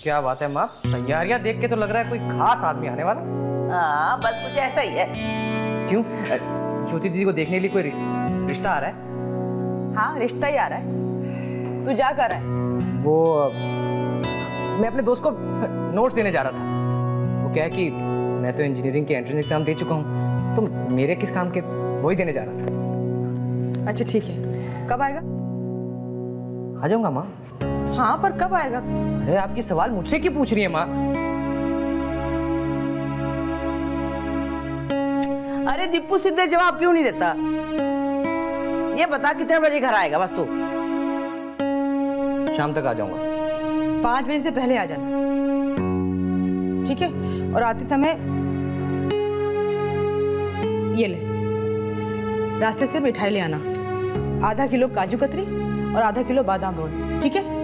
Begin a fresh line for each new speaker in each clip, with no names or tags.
क्या बात है माँ, तैयारियां देख के तो लग रहा है कोई खास आदमी आने वाला।
हाँ बस कुछ ऐसा ही है।
क्यों, ज्योति दीदी को देखने के लिए कोई रिश्ता आ रहा है?
हाँ रिश्ता ही आ रहा है। तू जा कर रहा है?
वो मैं अपने दोस्त को नोट्स देने जा रहा था। वो क्या है कि मैं तो इंजीनियरिंग के एंट्रेंस एग्जाम दे चुका हूँ, तो मेरे किस काम के वही देने जा रहा था।
अच्छा ठीक है, कब आएगा?
आ जाऊंगा माँ।
हाँ पर कब आएगा?
अरे आपकी सवाल मुझसे क्यों पूछ रही है माँ?
अरे दीपू सीधे जवाब क्यों नहीं देता? ये बता कितने बजे घर आएगा बस तू?
शाम तक आ जाऊंगा।
5 बजे से पहले आ जाना, ठीक है? और आते समय ये ले, रास्ते से मिठाई ले आना, आधा किलो काजू कतरी और आधा किलो बादाम रोल, ठीक है?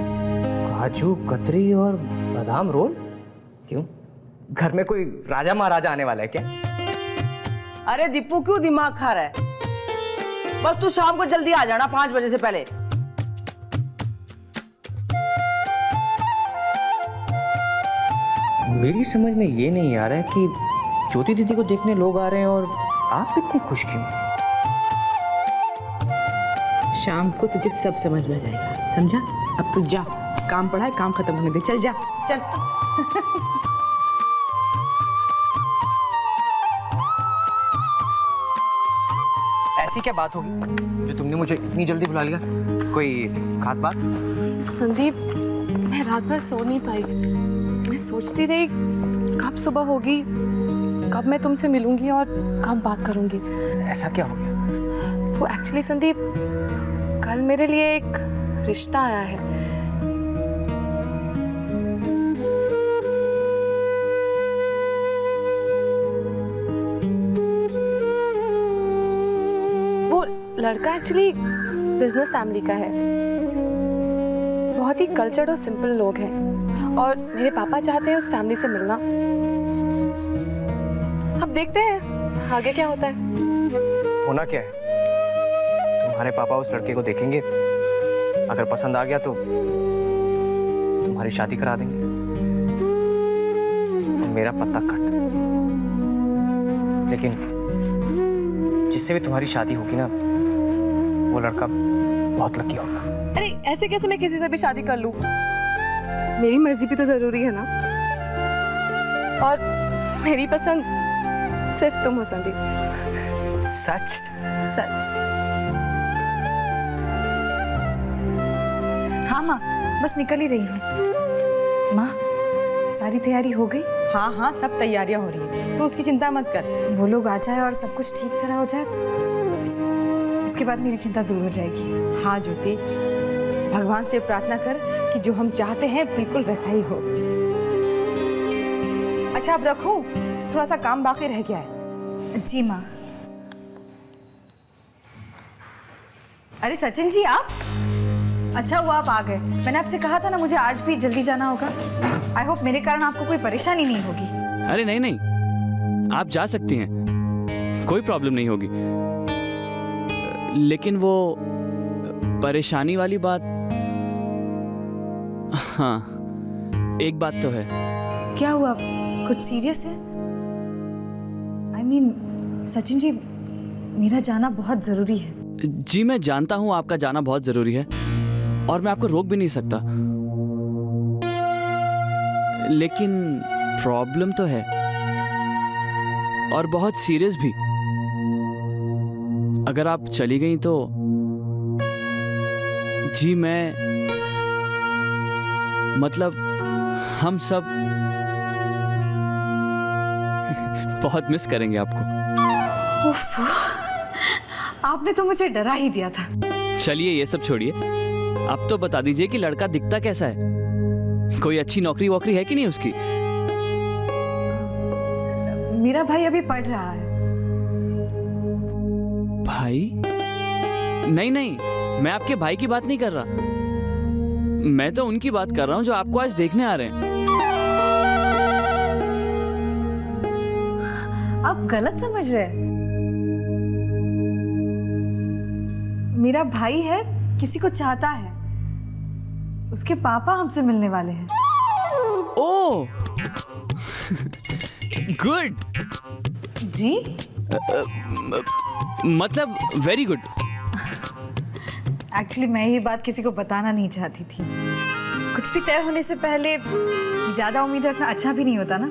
काजू कतरी और बादाम रोल? क्यों, घर में कोई राजा महाराजा आने वाला है क्या?
अरे दीपू क्यों दिमाग खा रहा है? बस तू शाम को जल्दी आ जाना 5 बजे से पहले।
मेरी समझ में ये नहीं आ रहा है कि ज्योति दीदी को देखने लोग आ रहे हैं और आप इतनी खुश क्यों?
शाम को तुझे सब समझ में आ जाएगा, समझा? अब तू जा, काम पड़ा है, काम खत्म होने दे। चल जा, चल।
ऐसी क्या बात होगी जो तुमने मुझे इतनी जल्दी बुला लिया? कोई खास बात?
संदीप, मैं रात भर सो नहीं पाई। मैं सोचती रही कब सुबह होगी, कब मैं तुमसे मिलूंगी और कब बात करूंगी।
ऐसा क्या हो गया?
वो एक्चुअली संदीप, कल मेरे लिए एक रिश्ता आया है। वो लड़का एक्चुअली बिजनेस फैमिली का है। बहुत ही कल्चर्ड और सिंपल लोग हैं और मेरे पापा चाहते हैं उस फैमिली से मिलना। अब देखते हैं आगे क्या होता है।
होना क्या है? तुम्हारे पापा उस लड़के को देखेंगे, अगर पसंद आ गया तो तुम्हारी शादी करा देंगे। मेरा पत्ता कट। लेकिन जिससे भी तुम्हारी शादी होगी ना, वो लड़का बहुत लकी होगा।
अरे ऐसे कैसे मैं किसी से भी शादी कर लूं? मेरी मर्जी भी तो जरूरी है ना। और मेरी पसंद सिर्फ तुम हो संदीप।
सच?
सच।
हाँ माँ, बस निकल ही रही हूँ। माँ, सारी तैयारी हो गई?
हाँ हाँ, सब तैयारियां हो रही है, तो उसकी चिंता मत कर।
वो लोग आ जाए और सब कुछ ठीक तरह हो जाए, उसके बाद मेरी चिंता दूर हो जाएगी।
हाँ ज्योति, भगवान से प्रार्थना कर कि जो हम चाहते हैं बिल्कुल वैसा ही हो। अच्छा अब रखूं, थोड़ा सा काम बाकी रह गया है।
जी माँ। अरे सचिन जी, आप? अच्छा हुआ आप आ गए। मैंने आपसे कहा था ना, मुझे आज भी जल्दी जाना होगा। आई होप मेरे कारण आपको कोई परेशानी नहीं होगी।
अरे नहीं नहीं, आप जा सकती हैं, कोई प्रॉब्लम नहीं होगी। लेकिन वो परेशानी वाली बात, हाँ एक बात तो है।
क्या हुआ, कुछ सीरियस है? आई मीन सचिन जी, मेरा जाना बहुत जरूरी है।
जी मैं जानता हूं आपका जाना बहुत जरूरी है और मैं आपको रोक भी नहीं सकता, लेकिन प्रॉब्लम तो है और बहुत सीरियस भी। अगर आप चली गई तो जी मैं, मतलब हम सब बहुत मिस करेंगे आपको।
उफ, आपने तो मुझे डरा ही दिया था।
चलिए ये सब छोड़िए, अब तो बता दीजिए कि लड़का दिखता कैसा है? कोई अच्छी नौकरी वोकरी है कि नहीं उसकी?
मेरा भाई अभी पढ़ रहा है।
भाई? नहीं नहीं, मैं आपके भाई की बात नहीं कर रहा, मैं तो उनकी बात कर रहा हूं जो आपको आज देखने आ रहे हैं।
आप गलत समझ रहे हैं। मेरा भाई है, किसी को चाहता है, उसके पापा हमसे मिलने वाले हैं।
ओह गुड,
जी
मतलब वेरी गुड।
एक्चुअली मैं ये बात किसी को बताना नहीं चाहती थी। कुछ भी तय होने से पहले ज्यादा उम्मीद रखना अच्छा भी नहीं होता ना।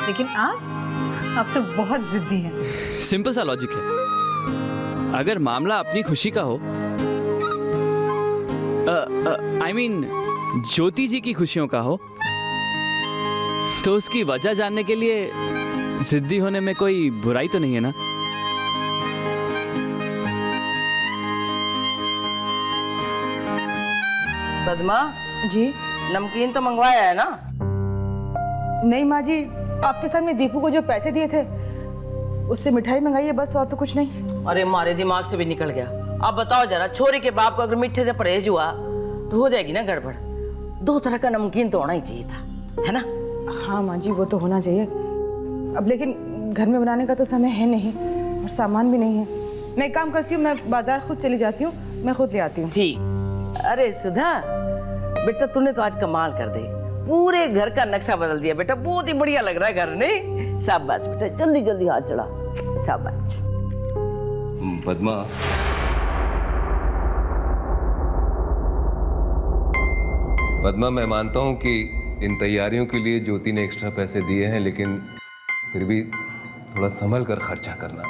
लेकिन आप तो बहुत जिद्दी हैं।
सिंपल सा लॉजिक है, अगर मामला अपनी खुशी का हो, आई मीन ज्योति जी की खुशियों का हो, तो उसकी वजह जानने के लिए जिद्दी होने में कोई बुराई तो नहीं है ना।
पद्मा,
जी
नमकीन तो मंगवाया है ना?
नहीं माँ जी, आपके सामने दीपू को जो पैसे दिए थे उससे मिठाई मंगाई है बस, और तो कुछ नहीं।
अरे मारे दिमाग से भी निकल गया। अब बताओ जरा, छोरी के बाप को अगर मीठे से परहेज हुआ तो हो जाएगी ना गड़बड़। 2 तरह का नमकीन तो होना ही चाहिए था, है ना?
हाँ माँ जी, वो तो होना चाहिए। अब लेकिन घर में बनाने का तो समय है नहीं और सामान भी नहीं है। मैं एक काम करती हूँ, मैं बाजार खुद चली जाती हूँ, मैं खुद ले आती हूँ।
जी। अरे सुधा बेटा, तूने तो आज कमाल कर दे, पूरे घर का नक्शा बदल दिया बेटा। बहुत ही बढ़िया लग रहा है घर ने। शाबाश बेटा, जल्दी जल्दी हाथ चढ़ा। शाबाश।
पद्मा, पद्मा, मैं मानता हूँ कि इन तैयारियों के लिए ज्योति ने एक्स्ट्रा पैसे दिए हैं, लेकिन फिर भी थोड़ा संभल कर खर्चा करना।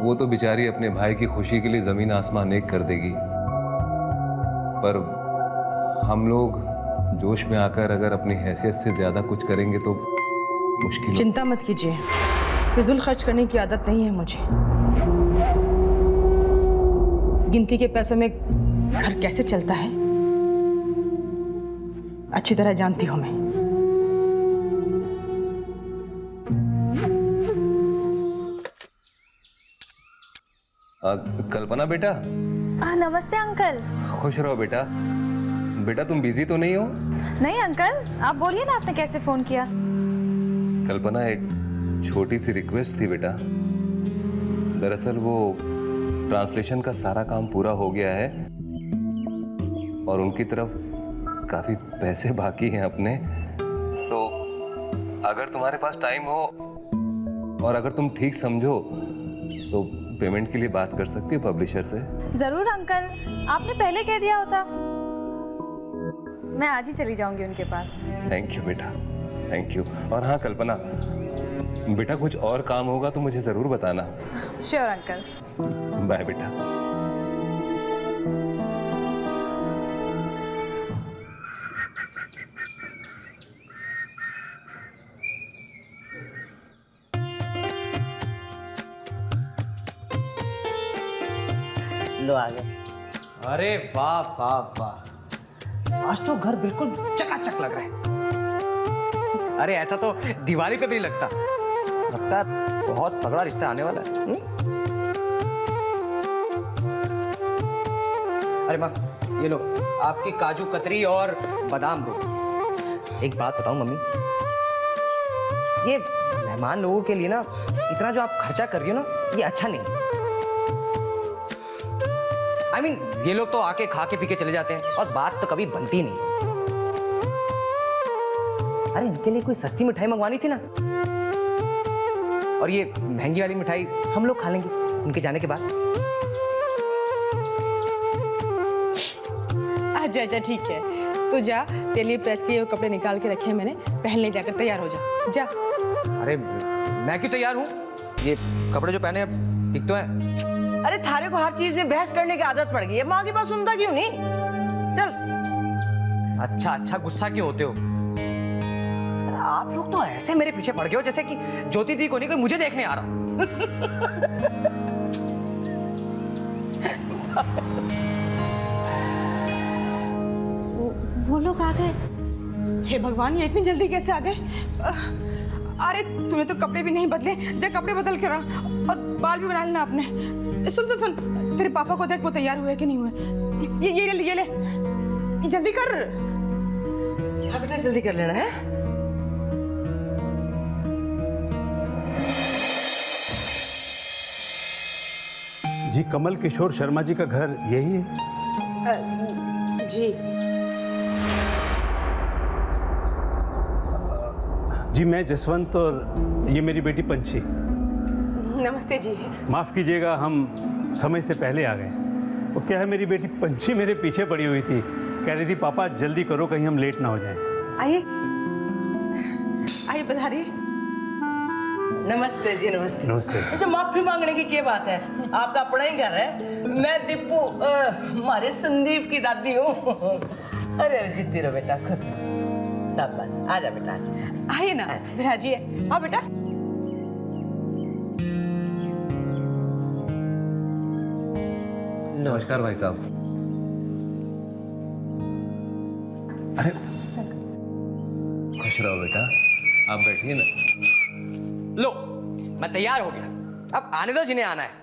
वो तो बेचारी अपने भाई की खुशी के लिए जमीन आसमान एक कर देगी, पर हम लोग जोश में आकर अगर अपनी हैसियत से ज्यादा कुछ करेंगे तो मुश्किल।
चिंता मत कीजिए, फिजूल खर्च करने की आदत नहीं है मुझे। गिनती के पैसों में घर कैसे चलता है अच्छी तरह जानती हूं मैं।
कल्पना बेटा।
नमस्ते अंकल।
खुश रहो बेटा। बेटा तुम बिजी तो नहीं हो?
नहीं अंकल, आप बोलिए ना, आपने कैसे फोन किया?
कल्पना, एक छोटी सी रिक्वेस्ट थी बेटा। दरअसल वो ट्रांसलेशन का सारा काम पूरा हो गया है और उनकी तरफ काफी पैसे बाकी हैं अपने। तो अगर तुम्हारे पास टाइम हो और अगर तुम ठीक समझो तो पेमेंट के लिए बात कर सकती हो पब्लिशर से।
जरूर अंकल, आपने पहले कह दिया होता। मैं आज ही चली जाऊंगी उनके पास।
थैंक यू बेटा, थैंक यू। और हाँ कल्पना बेटा, कुछ और काम होगा तो मुझे जरूर बताना।
Sure uncle.
बाय बेटा।
लो आ गए।
अरे वाह वाह वाह, आज तो घर बिल्कुल चकाचक लग रहा है। अरे ऐसा तो दिवाली पे भी नहीं लगता। लगता है बहुत तगड़ा रिश्ता आने वाला है। अरे माँ, ये लो आपकी काजू कतरी और बादाम रो। एक बात बताऊं मम्मी, ये मेहमान लोगों के लिए ना इतना जो आप खर्चा कर रही हो ना, ये अच्छा नहीं। I mean, ये लोग तो आके खा के पी के चले जाते हैं और बात तो कभी बनती नहीं। अरे इनके लिए कोई सस्ती मिठाई मंगवानी थी ना, और ये महंगी वाली मिठाई हम लोग खा लेंगे उनके जाने के बाद।
अच्छा ठीक है, तू जा, तेरे लिए प्रेस किए हुए कपड़े निकाल के रखे हैं मैंने, पहन ले, जाकर तैयार हो जा।
अरे मैं क्यों तैयार हूँ? ये कपड़े जो पहने हैं ठीक तो है।
अरे थारे को हर चीज में बहस करने की आदत पड़ गई है। माँ की बात सुनता क्यों नहीं? चल।
अच्छा गुस्सा क्यों होते हो? अरे आप लोग तो ऐसे मेरे पीछे पड़ गए हो जैसे कि ज्योति दी को नहीं, कोई मुझे देखने आ रहा।
वो लोग आ गए।
हे भगवान, ये इतनी जल्दी कैसे आ गए? अरे तूने तो कपड़े भी नहीं बदले, जा कपड़े बदल कर आ और बाल भी बना लेना अपने। सुन, तेरे पापा को देख, वो तैयार हुए कि नहीं हुए। ये ले जल्दी कर।
हाँ बेटा, जल्दी कर लेना है।
जी, कमल किशोर शर्मा जी का घर यही है?
जी।
जी मैं जसवंत और ये मेरी बेटी पंछी।
नमस्ते जी।
माफ़ कीजिएगा, हम समय से पहले आ गए। वो क्या है, मेरी बेटी पंछी मेरे पीछे पड़ी हुई थी, कह रही थी पापा जल्दी करो कहीं हम लेट ना हो जाएं।
आइए आइए, पधारिए।
नमस्ते जी, नमस्ते।
नमस्ते।
अच्छा, माफी मांगने की क्या बात है, आपका अपना ही घर है। मैं दीपू, हमारे संदीप की दादी हूँ। अरे अरे, जीती रहो बेटा, खुश रहो। शाबाश, आजा बेटा आजा।
आइए ना, विराजिए। हाँ बेटा।
नमस्कार भाई साहब। अरे खुश रहो बेटा, आप बैठिए ना।
लो, मैं तैयार हो गया, अब आने दो जिन्हें आना है।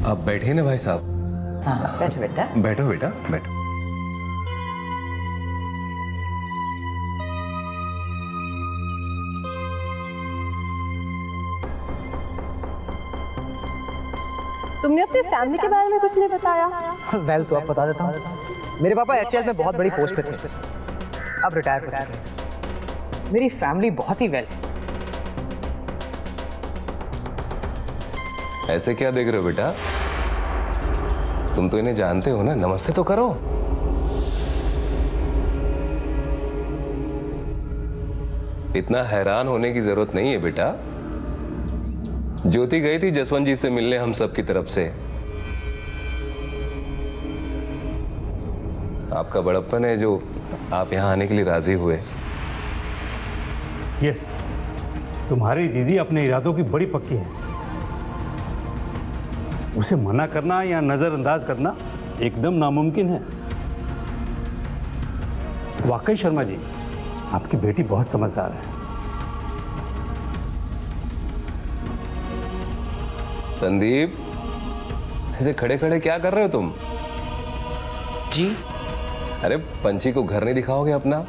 आप बैठिए ना भाई साहब।
हाँ, बैठो बेटा।
बैठो बेटा, बैठो।
तुमने अपनी फैमिली के बारे में कुछ नहीं बताया।
वेल तो अब बता देता हूँ। मेरे पापा एचसीएल में बहुत बड़ी पोस्ट पे थे, अब रिटायर हो चुके हैं। मेरी फैमिली बहुत ही वेल है।
ऐसे क्या देख रहे हो बेटा, तुम तो इन्हें जानते हो ना, नमस्ते तो करो। इतना हैरान होने की जरूरत नहीं है बेटा। ज्योति गई थी जसवंत जी से मिलने हम सब की तरफ से। आपका बड़प्पन है जो आप यहां आने के लिए राजी हुए।
यस, तुम्हारी दीदी अपने इरादों की बड़ी पक्की है। उसे मना करना या नजरअंदाज करना एकदम नामुमकिन है। वाकई शर्मा जी, आपकी बेटी बहुत समझदार है।
संदीप, ऐसे खड़े खड़े क्या कर रहे हो तुम?
जी?
अरे पंछी को घर नहीं दिखाओगे अपना?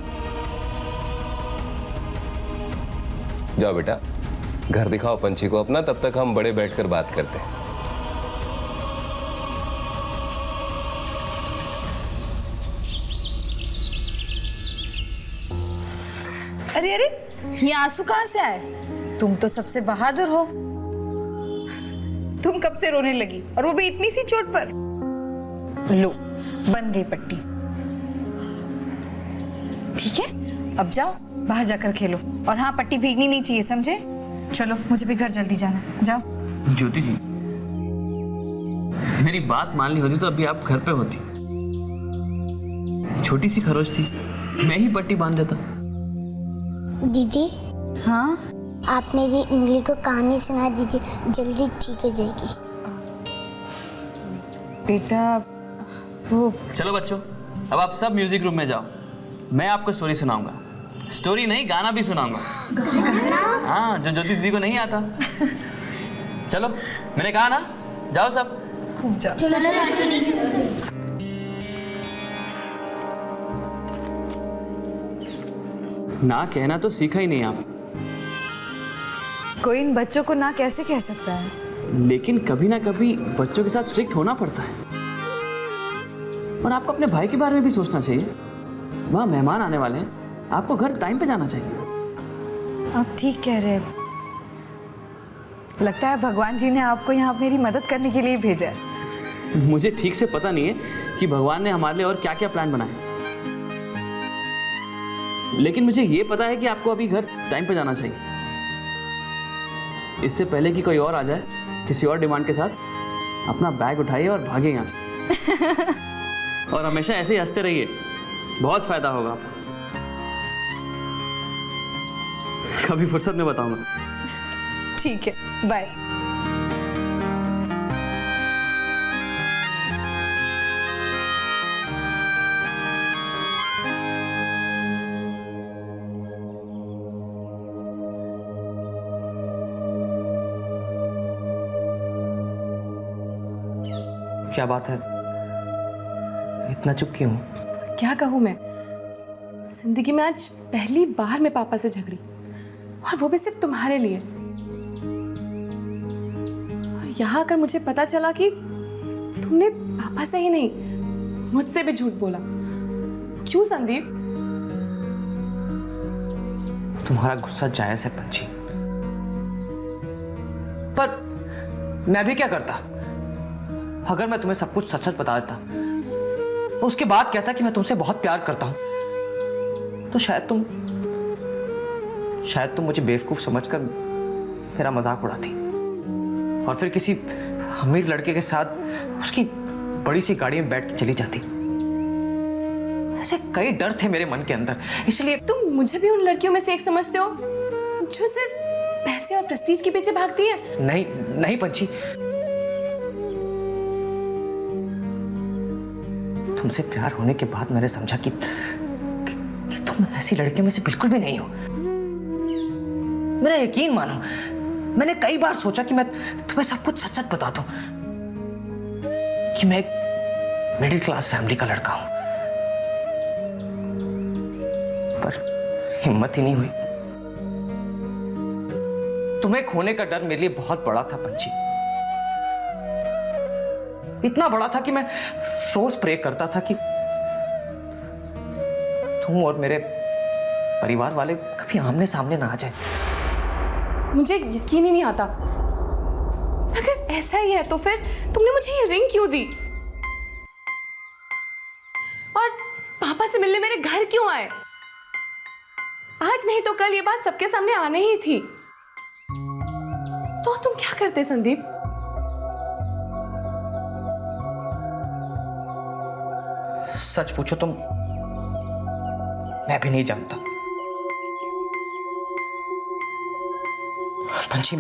जाओ बेटा, घर दिखाओ पंछी को अपना, तब तक हम बड़े बैठकर बात करते हैं।
अरे अरे, ये आंसू कहाँ से आए? तुम तो सबसे बहादुर हो। तुम कब से रोने लगी, और वो भी इतनी सी चोट पर? लो, बन गई पट्टी। ठीक है, अब जाओ बाहर जाकर खेलो, और हाँ, पट्टी भीगनी नहीं चाहिए, समझे? चलो, मुझे भी घर जल्दी जाना है, जाओ।
ज्योति जी, मेरी बात मान ली होती तो अभी आप घर पे होती। छोटी सी खरोच थी, मैं ही पट्टी बांध देता।
दीदी,
हाँ
आप मेरी उंगली को कहानी सुना दीजिए, जल्दी ठीक हो जाएगी।
बेटा, वो
चलो बच्चों, अब आप सब म्यूजिक रूम में जाओ। मैं आपको स्टोरी सुनाऊंगा। स्टोरी नहीं, गाना भी सुनाऊंगा। हाँ, जो ज्योति दीदी को नहीं आता। चलो, मैंने कहा ना, जाओ सब। ना कहना तो सीखा ही नहीं आप।
कोई इन बच्चों को ना कैसे कह सकता है?
लेकिन कभी ना कभी बच्चों के साथ स्ट्रिक्ट होना पड़ता है। और आपको अपने भाई के बारे में भी सोचना चाहिए। वहाँ मेहमान आने वाले हैं, आपको घर टाइम पे जाना चाहिए।
आप ठीक कह रहे हैं। लगता है भगवान जी ने आपको यहाँ मेरी मदद करने के लिए भेजा है।
मुझे ठीक से पता नहीं है कि भगवान ने हमारे लिए और क्या क्या प्लान बनाए, लेकिन मुझे ये पता है कि आपको अभी घर टाइम पे जाना चाहिए, इससे पहले कि कोई और आ जाए किसी और डिमांड के साथ। अपना बैग उठाइए और भागे यहाँ से। और हमेशा ऐसे ही हंसते रहिए, बहुत फायदा होगा आपको। कभी फुर्सत में बताऊंगा।
ठीक है, बाय।
क्या बात है, इतना चुप क्यों?
क्या कहूँ मैं, जिंदगी में आज पहली बार मैं पापा से झगड़ी, और वो भी सिर्फ तुम्हारे लिए। और यहाँ आकर मुझे पता चला कि तुमने पापा से ही नहीं, मुझसे भी झूठ बोला। क्यों संदीप?
तुम्हारा गुस्सा जायज है पंची, पर मैं भी क्या करता अगर मैं तुम्हें सब कुछ सच सच बता देता और उसके बाद कहता कि मैं तुमसे बहुत प्यार करता हूं, तो शायद तुम मुझे बेवकूफ समझकर मेरा मजाक उड़ाती और फिर किसी अमीर लड़के के साथ उसकी बड़ी सी गाड़ी में बैठ के चली जाती। ऐसे कई डर थे मेरे मन के अंदर, इसलिए
तुम मुझे भी उन लड़कियों में से एक समझते हो जो सिर्फ पैसे और प्रेस्टीज के पीछे भागती है?
नहीं नहीं पंची, तुमसे प्यार होने के बाद मैंने समझा कि तुम ऐसी लड़कियों में से बिल्कुल भी नहीं हो। मेरा यकीन मानो, मैंने कई बार सोचा कि मैं तुम्हें सब कुछ सच सच बता दूं कि मैं एक मिडिल क्लास फैमिली का लड़का हूं, पर हिम्मत ही नहीं हुई। तुम्हें खोने का डर मेरे लिए बहुत बड़ा था पंची, इतना बड़ा था कि मैं रोज प्रे करता था कि तुम और मेरे परिवार वाले कभी आमने सामने ना आ जाए।
मुझे यकीन ही नहीं आता, अगर ऐसा ही है तो फिर तुमने मुझे ये रिंग क्यों दी? और पापा से मिलने मेरे घर क्यों आए? आज नहीं तो कल ये बात सबके सामने आने ही थी। तो तुम क्या करते संदीप?
सच पूछो तो मैं भी नहीं जानता पंची,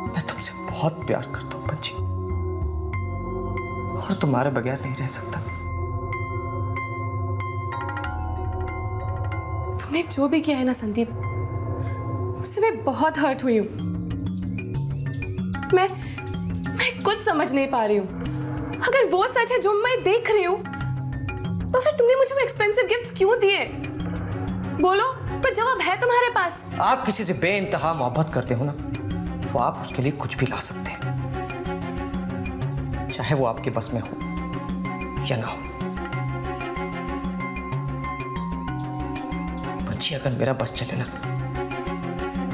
मैं तुमसे बहुत प्यार करता हूं पंची, और तुम्हारे बगैर नहीं रह सकता।
तुमने जो भी किया है ना संदीप, उससे मैं बहुत हर्ट हुई हूं। मैं कुछ समझ नहीं पा रही हूं। अगर वो सच है जो मैं देख रही हूं, तो फिर तुमने मुझे वो एक्सपेंसिव गिफ्ट्स क्यों दिए? बोलो, पर जवाब है तुम्हारे पास।
आप किसी से बेइंतहा मोहब्बत करते हो ना, तो आप उसके लिए कुछ भी ला सकते हैं, चाहे वो आपके बस में हो या ना हो। पंछी, अगर मेरा बस चले ना,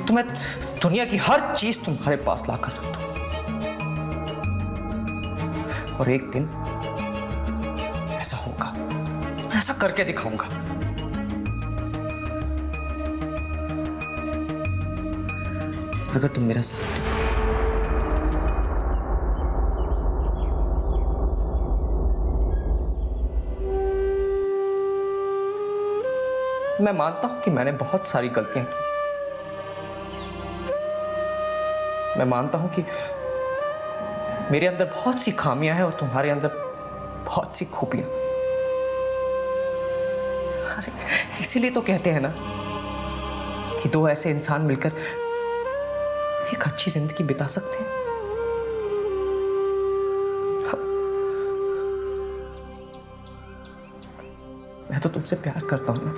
तो मैं दुनिया की हर चीज तुम्हारे पास लाकर रख दूं, और एक दिन ऐसा होगा, मैं ऐसा करके दिखाऊंगा। अगर तुम मेरा साथ दो। मैं मानता हूं कि मैंने बहुत सारी गलतियां की। मैं मानता हूं कि मेरे अंदर बहुत सी खामियां हैं और तुम्हारे अंदर बहुत सी खूबियां। अरे इसीलिए तो कहते हैं ना कि दो ऐसे इंसान मिलकर एक अच्छी जिंदगी बिता सकते हैं। मैं तो तुमसे प्यार करता हूं ना।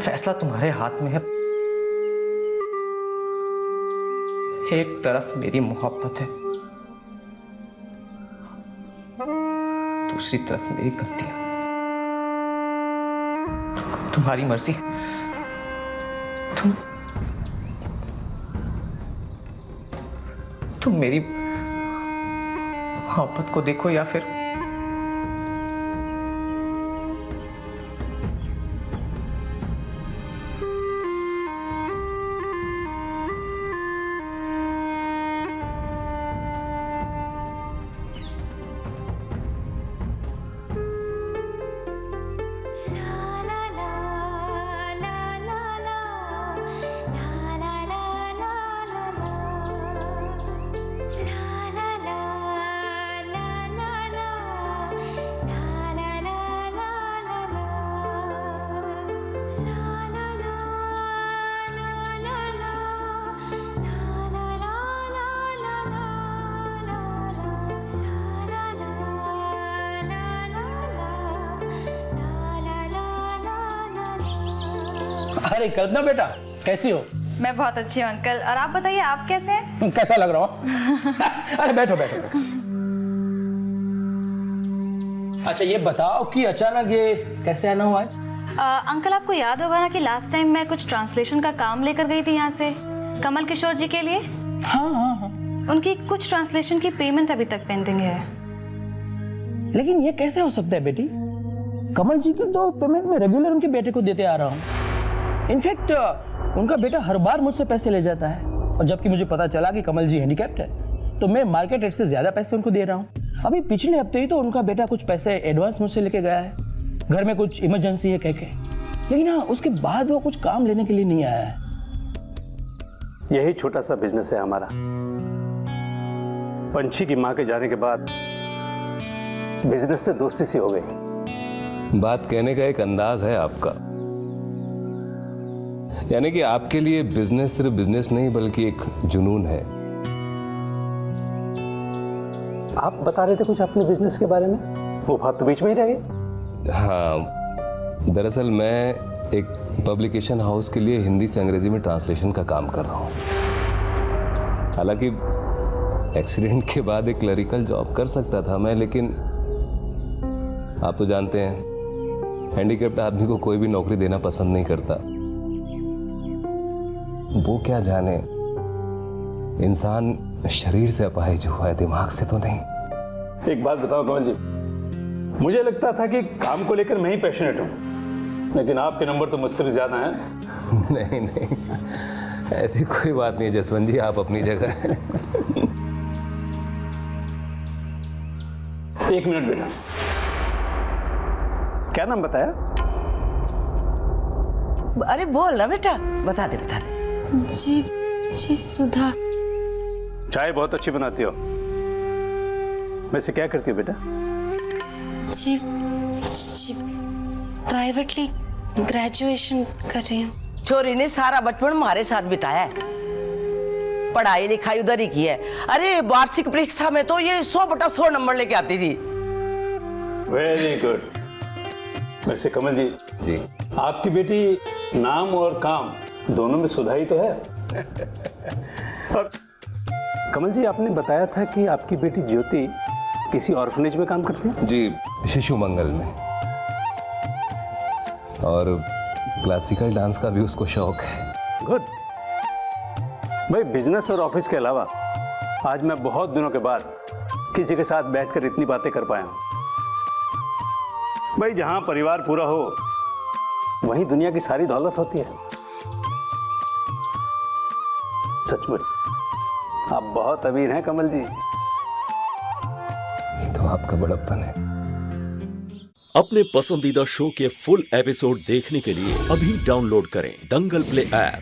फैसला तुम्हारे हाथ में है। एक तरफ मेरी मोहब्बत है, दूसरी तरफ मेरी गलतियां। अब तुम्हारी मर्जी, तुम मेरी मोहब्बत को देखो या फिर
अरे कल्पना बेटा, कैसी हो?
मैं बहुत अच्छी हूँ अंकल, और आप बताइए आप कैसे हैं?
कैसा लग रहा हो? अरे बैठो बैठो बैठो। अच्छा ये बताओ कि अचानक ये कैसे आना हुआ आज?
अंकल आपको याद होगा ना कि लास्ट टाइम मैं कुछ ट्रांसलेशन का काम लेकर गई थी यहाँ से कमल किशोर जी के लिए।
हाँ।
उनकी कुछ ट्रांसलेशन की पेमेंट अभी तक पेंडिंग है।
लेकिन ये कैसे हो सकता है बेटी? कमल जी की तो पेमेंट में रेगुलर उनके बेटे को देते आ रहा हूँ। इनफैक्ट उनका बेटा हर बार मुझसे पैसे ले जाता है, और जबकि मुझे पता चला कि कमल जी हैंडीकैप्ड है तो मैं मार्केट रेट से ज्यादा पैसे उनको दे रहा हूँ। अभी पिछले हफ्ते ही तो उनका बेटा कुछ पैसे एडवांस मुझसे लेके गया है, घर में कुछ इमरजेंसी है कह के। लेकिन हाँ, उसके बाद वो कुछ काम लेने के लिए नहीं आया है।
यही छोटा सा बिजनेस है हमारा। पंछी की मां के जाने के बाद बिजनेस से दोस्ती सी हो गई।
बात कहने का एक अंदाज है आपका, यानी कि आपके लिए बिजनेस सिर्फ बिजनेस नहीं बल्कि एक जुनून है।
आप बता रहे थे कुछ अपने बिजनेस के बारे में, वो बात तो बीच में ही रह गई।
हाँ, दरअसल मैं एक पब्लिकेशन हाउस के लिए हिंदी से अंग्रेजी में ट्रांसलेशन का काम कर रहा हूँ। हालांकि एक्सीडेंट के बाद एक क्लरिकल जॉब कर सकता था मैं, लेकिन आप तो जानते हैं हैंडीकैप्ड आदमी को कोई भी नौकरी देना पसंद नहीं करता। वो क्या जाने, इंसान शरीर से अपाहिज हुआ है, दिमाग से तो नहीं।
एक बात बताओ कमल जी, मुझे लगता था कि काम को लेकर मैं ही पैशनेट हूँ, लेकिन आपके नंबर तो मुझसे भी ज्यादा हैं।
नहीं नहीं, ऐसी कोई बात नहीं जसवंत जी, आप अपनी जगह हैं।
एक मिनट बेटा, क्या नाम बताया?
अरे बोल ना बेटा, बता दे बता दे।
जी सुधा।
चाय बहुत अच्छी बनाती हो। वैसे क्या करती हो बेटा?
जी प्राइवेटली ग्रेजुएशन कर रही हूँ।
छोरी ने सारा बचपन हमारे साथ बिताया है, पढ़ाई लिखाई उधर ही की है। अरे वार्षिक परीक्षा में तो ये 100/100 नंबर लेके आती थी।
Very good. वैसे कमल जी, आपकी बेटी नाम और काम दोनों में सुधाई तो है। और कमल जी, आपने बताया था कि आपकी बेटी ज्योति किसी ऑर्फनेज में काम करती है?
जी, शिशु मंगल में, और क्लासिकल डांस का भी उसको शौक है।
गुड भाई, बिजनेस और ऑफिस के अलावा आज मैं बहुत दिनों के बाद किसी के साथ बैठकर इतनी बातें कर पाया हूं। भाई, जहां परिवार पूरा हो वहीं दुनिया की सारी दौलत होती है। सचमुच आप बहुत अमीर हैं कमल जी।
ये तो आपका बड़प्पन है।
अपने पसंदीदा शो के फुल एपिसोड देखने के लिए अभी डाउनलोड करें दंगल प्ले ऐप।